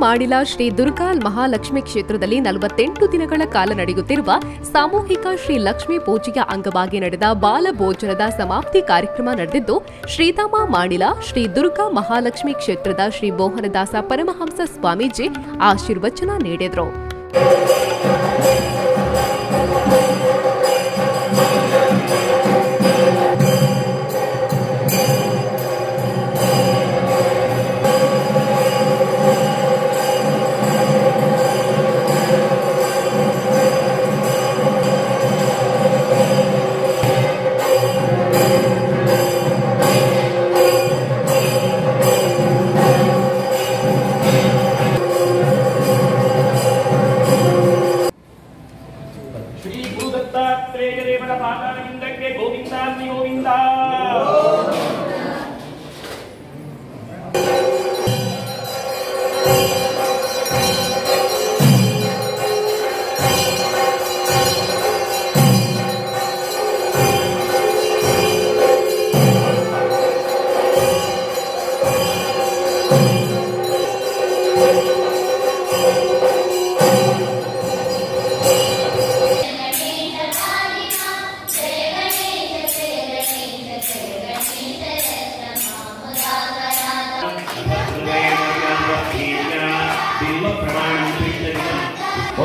ಮಾಡಿಲ ಶ್ರೀ ದುರ್ಗಾ ಮಹಾಲಕ್ಷ್ಮಿ ಕ್ಷೇತ್ರದಲ್ಲಿ 48 ದಿನಗಳ ಕಾಲ ನಡೆಯುತ್ತಿರುವ ಸಾಮೂಹಿಕ ಶ್ರೀ ಲಕ್ಷ್ಮೀ ಪೂಜೆಯ ಅಂಗವಾಗಿ ನಡೆದ ಬಾಲ ಭೋಜನದ ಸಮಾಪ್ತಿ ಕಾರ್ಯಕ್ರಮ ನಡೆದಿದ್ದು, ಶ್ರೀಧಾಮ ಮಾಡಿಲ ಶ್ರೀ ದುರ್ಗಾ ಮಹಾಲಕ್ಷ್ಮಿ ಕ್ಷೇತ್ರದ ಶ್ರೀ ಮೋಹನದಾಸ ಪರಮಹಂಸ ಸ್ವಾಮೀಜಿ ಆಶೀರ್ವಚನ ನೀಡಿದರು.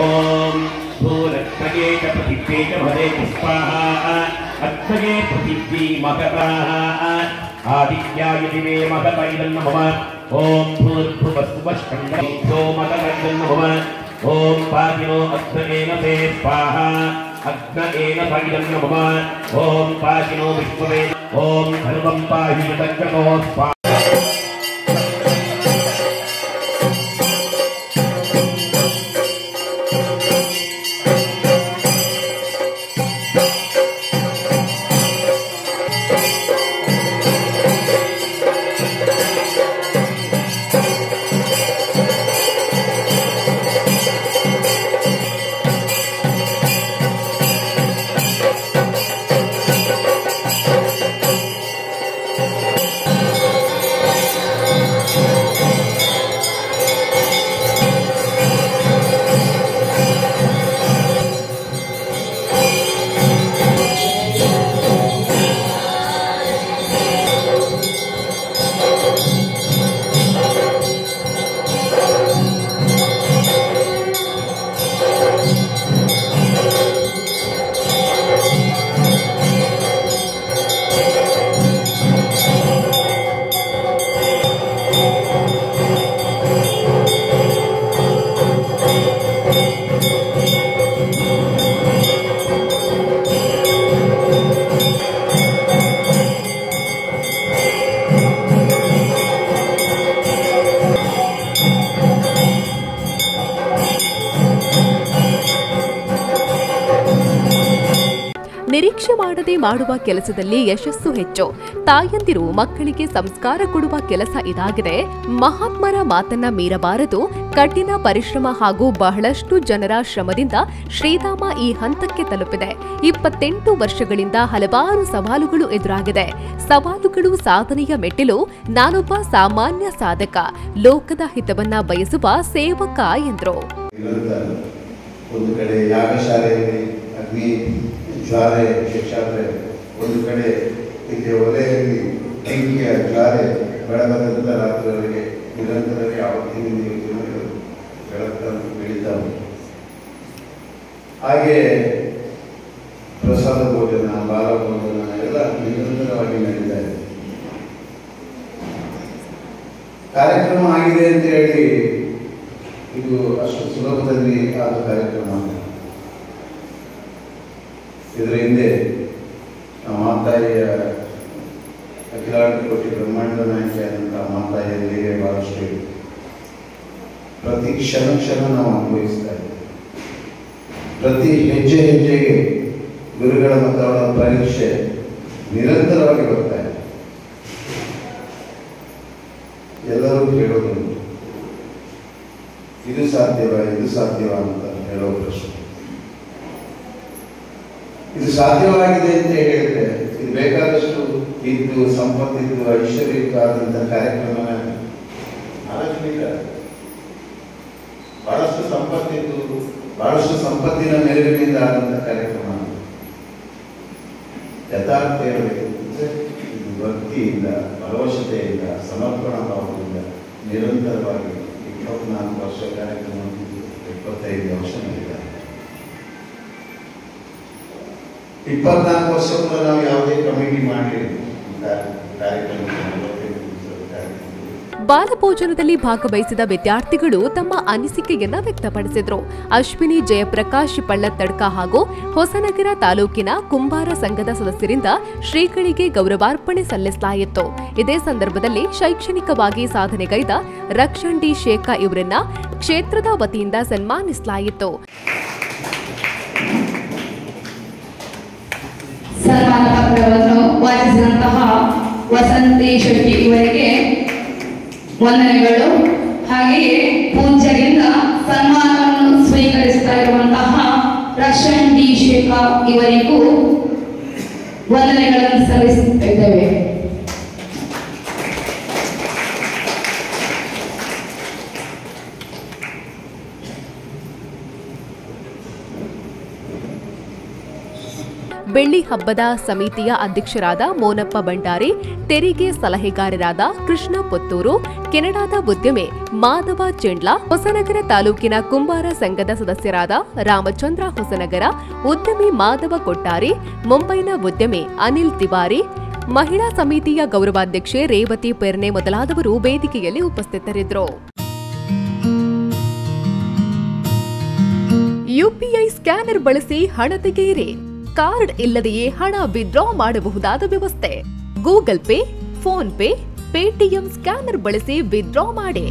ओम भूलक्षये च प्रतिष्ठे च भवे पुष्पाः अक्षये प्रतिष्ठी महताः आदित्याय दिवे महतैलं नमः ओम भूर्भुवस्वस्कन्धो महतैलं नमः ओम पादिनो अग्नेन ते स्वाहा अग्नेन भैलं नमः ओम पादिनो विश्ववे ओम सर्वं पाहि यतज्जनो स्वाहा. ನಿರೀಕ್ಷೆ ಮಾಡದೆ ಮಾಡುವ ಕೆಲಸದಲ್ಲಿ ಯಶಸ್ಸು ಹೆಚ್ಚು. ತಾಯಂದಿರು ಮಕ್ಕಳಿಗೆ ಸಂಸ್ಕಾರ ಕೊಡುವ ಕೆಲಸ ಇದಾಗಿದೆ. ಮಹಾತ್ಮರ ಮಾತನ್ನ ಮೀರಬಾರದು. ಕಠಿಣ ಪರಿಶ್ರಮ ಹಾಗೂ ಬಹಳಷ್ಟು ಜನರ ಶ್ರಮದಿಂದ ಶ್ರೀಧಾಮ ಈ ಹಂತಕ್ಕೆ ತಲುಪಿದೆ. 28 ವರ್ಷಗಳಿಂದ ಹಲವಾರು ಸವಾಲುಗಳು ಎದುರಾಗಿದೆ. ಸವಾಲುಗಳು ಸಾಧನೆಯ ಮೆಟ್ಟಿಲು. ನಾನೊಬ್ಬ ಸಾಮಾನ್ಯ ಸಾಧಕ, ಲೋಕದ ಹಿತವನ್ನ ಬಯಸುವ ಸೇವಕ ಎಂದರು. ಒಂದು ಕಡೆ ಯಾಗಶಾಲೆಯಲ್ಲಿ ಅಗ್ನಿ ಜ್ವಾಲೆ ಶಿಕ್ಷಾದ್ರೆ, ಒಂದು ಕಡೆ ಇಲ್ಲಿ ಒಲೆಯಲ್ಲಿ ಬೆಂಕಿಯ ಜ್ವಾಲೆ ಬೆಳಗಾದಂಥ ರಾತ್ರಿವರೆಗೆ ನಿರಂತರವಾಗಿ ಯಾವತ್ತಿನ ದಿನಗಳು ಬೆಳಕನ್ನು ಬೆಳೀತಾವೆ. ಹಾಗೆ ಪ್ರಸಾದ ಭೋಜನ, ಬಾಲ ಭೋಜನ ಎಲ್ಲ ನಿರಂತರವಾಗಿ ನಡೀತಾ ಇದೆ. ಕಾರ್ಯಕ್ರಮ ಆಗಿದೆ ಅಂತ ಹೇಳಿ ಇದು ಅಷ್ಟು ಸುಲಭದಲ್ಲಿ ಆದ ಕಾರ್ಯಕ್ರಮ ಅಲ್ಲ. ಇದರ ಹಿಂದೆ ನಮ್ಮ ಮಾತಾಯಿಯ ಅಖಿಲಾಂಡ ಕೋಟಿ ಬ್ರಹ್ಮಾಂಡ ನಾಯಕಿಯಾದಂತಹ ಮಾತಾಯಿಯಲ್ಲಿಗೆ ಬಹಳಷ್ಟು ಪ್ರತಿ ಕ್ಷಣ ನಾವು ಅನುಭವಿಸ್ತಾ ಇದ್ದೇವೆ. ಪ್ರತಿ ಹೆಜ್ಜೆ ಹೆಜ್ಜೆಗೆ ಗುರುಗಳ ಮತ್ತು ಅವರ ಪರೀಕ್ಷೆ ನಿರಂತರವಾಗಿ ಬರ್ತಾ ಇದೆ. ಎಲ್ಲರೂ ಕೇಳೋದು ಇದು ಸಾಧ್ಯವಾ ಅಂತ ಹೇಳೋ ಪ್ರಶ್ನೆ. ಇದು ಸಾಧ್ಯವಾಗಿದೆ ಅಂತ ಹೇಳಿದ್ರೆ ಇದು ಬೇಕಾದಷ್ಟು ಇದ್ದು ಸಂಪತ್ತಿದ್ದು ಐಶ್ವರ್ಯಕ್ಕೂ ಆದಂಥ ಕಾರ್ಯಕ್ರಮ ಆಲೋಚನೆ. ಬಹಳಷ್ಟು ಸಂಪತ್ತಿದ್ದು, ಬಹಳಷ್ಟು ಸಂಪತ್ತಿನ ನೆರವಿನಿಂದ ಆದಂಥ ಕಾರ್ಯಕ್ರಮ. ಯಥಾರ್ಥ ಇರಬೇಕು, ಇದು ಭಕ್ತಿಯಿಂದ, ಭರವಸೆಯಿಂದ, ಸಮರ್ಪಣಾ ಭಾವದಿಂದ ನಿರಂತರವಾಗಿ 24 ವರ್ಷ ಕಾರ್ಯಕ್ರಮ, 25 ವರ್ಷ ನಡೆದಿದ್ದಾರೆ. 24 ವರ್ಷ ಕೂಡ ನಾವು ಯಾವುದೇ ಕಮಿಟಿ ಮಾಡಿರಲಿಲ್ಲ ಕಾರ್ಯಕ್ರಮ. ಬಾಲಭೋಜನದಲ್ಲಿ ಭಾಗವಹಿಸಿದ ವಿದ್ಯಾರ್ಥಿಗಳು ತಮ್ಮ ಅನಿಸಿಕೆಯನ್ನ ವ್ಯಕ್ತಪಡಿಸಿದ್ರು. ಅಶ್ವಿನಿ ಜಯಪ್ರಕಾಶ್ ಪಳ್ಳತ್ತಡ್ಕ ಹಾಗೂ ಹೊಸನಗರ ತಾಲೂಕಿನ ಕುಂಬಾರ ಸಂಘದ ಸದಸ್ಯರಿಂದ ಶ್ರೀಗಳಿಗೆ ಗೌರವಾರ್ಪಣೆ ಸಲ್ಲಿಸಲಾಯಿತು. ಇದೇ ಸಂದರ್ಭದಲ್ಲಿ ಶೈಕ್ಷಣಿಕವಾಗಿ ಸಾಧನೆಗೈದ ರಕ್ಷಣ್ ಡಿ ಶೇಖ ಇವರನ್ನ ಕ್ಷೇತ್ರದ ವತಿಯಿಂದ ಸನ್ಮಾನಿಸಲಾಯಿತು. ಸನ್ಮಾನ ಪತ್ರವನ್ನು ವಾಚಿಸಿದಂತಹ ವಸಂತಿ ಶೆಟ್ಟಿ ಇವರಿಗೆ ವಂದನೆಗಳು. ಹಾಗೆಯೇ ಪೂಜ್ಯರಿಂದ ಸನ್ಮಾನವನ್ನು ಸ್ವೀಕರಿಸ್ತಾ ಇರುವಂತಹ ರಕ್ಷಣ್ ಡಿ ಶೇಖ ಇವರಿಗೂ ವಂದನೆಗಳನ್ನು ಸಲ್ಲಿಸುತ್ತಿದ್ದೇವೆ. ಬೆಳ್ಳಿ ಹಬ್ಬದ ಸಮಿತಿಯ ಅಧ್ಯಕ್ಷರಾದ ಮೋನಪ್ಪ ಭಂಡಾರಿ, ತೆರಿಗೆ ಸಲಹೆಗಾರರಾದ ಕೃಷ್ಣ ಪುತ್ತೂರು, ಕೆನಡಾದ ಉದ್ಯಮಿ ಮಾಧವ ಚೆಂಡ್ಲ, ಹೊಸನಗರ ತಾಲೂಕಿನ ಕುಂಬಾರ ಸಂಘದ ಸದಸ್ಯರಾದ ರಾಮಚಂದ್ರ ಹೊಸನಗರ, ಉದ್ಯಮಿ ಮಾಧವ ಕೊಟ್ಟಾರಿ, ಮುಂಬೈನ ಉದ್ಯಮಿ ಅನಿಲ್ ತಿವಾರಿ, ಮಹಿಳಾ ಸಮಿತಿಯ ಗೌರವಾಧ್ಯಕ್ಷೆ ರೇವತಿ ಪೆರ್ನೆ ಮೊದಲಾದವರು ವೇದಿಕೆಯಲ್ಲಿ ಉಪಸ್ಥಿತರಿದ್ದರು. ಯುಪಿಐ ಸ್ಕ್ಯಾನರ್ ಬಳಸಿ ಹಣ ತೆಗೆಯಿರಿ. ಕಾರ್ಡ್ ಇಲ್ಲದೆಯೇ ಹಣ ವಿತ್ಡ್ರಾ ಮಾಡಬಹುದಾದ ವ್ಯವಸ್ಥೆ. Google pay, phone pay, Paytm scanner ಬಳಸಿ ವಿತ್ಡ್ರಾ ಮಾಡಿ.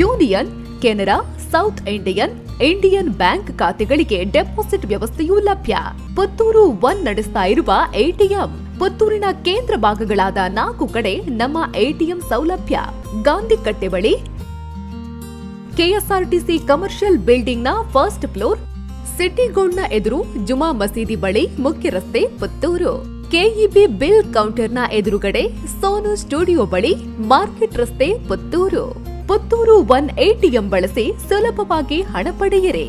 Union, Canara, south Indian, Indian bank ಖಾತೆಗಳಿಗೆ ಡೆಪಾಸಿಟ್ ವ್ಯವಸ್ಥೆಯೂ ಲಭ್ಯ. ಪುತ್ತೂರು 1 ನಡೆಸ್ತಾ ಇರುವ ಎಟಿಎಂ. ಪುತ್ತೂರಿನ ಕೇಂದ್ರ ಭಾಗಗಳಾದ 4 ಕಡೆ ನಮ್ಮ ಎಟಿಎಂ ಸೌಲಭ್ಯ. ಗಾಂಧಿ ಕಟ್ಟೆ ಬಳಿ, ಕೆಎಸ್ಆರ್ಟಿಸಿ ಕಮರ್ಷಿಯಲ್ ಬಿಲ್ಡಿಂಗ್ನ ಫಸ್ಟ್ ಫ್ಲೋರ್, ಸಿಟಿ ಗೋಲ್ಡ್ನ ಎದುರು, ಜುಮಾ ಮಸೀದಿ ಬಳಿ, ಮುಖ್ಯ ರಸ್ತೆ, ಪುತ್ತೂರು. ಕೆಇಬಿ ಬಿಲ್ ಕೌಂಟರ್ನ ಎದುರುಗಡೆ, ಸೋನು ಸ್ಟುಡಿಯೋ ಬಳಿ, ಮಾರ್ಕೆಟ್ ರಸ್ತೆ, ಪುತ್ತೂರು. ಪುತ್ತೂರು 1 ಎಟಿಎಂ ಬಳಸಿ ಸುಲಭವಾಗಿ ಹಣ ಪಡೆಯಿರಿ.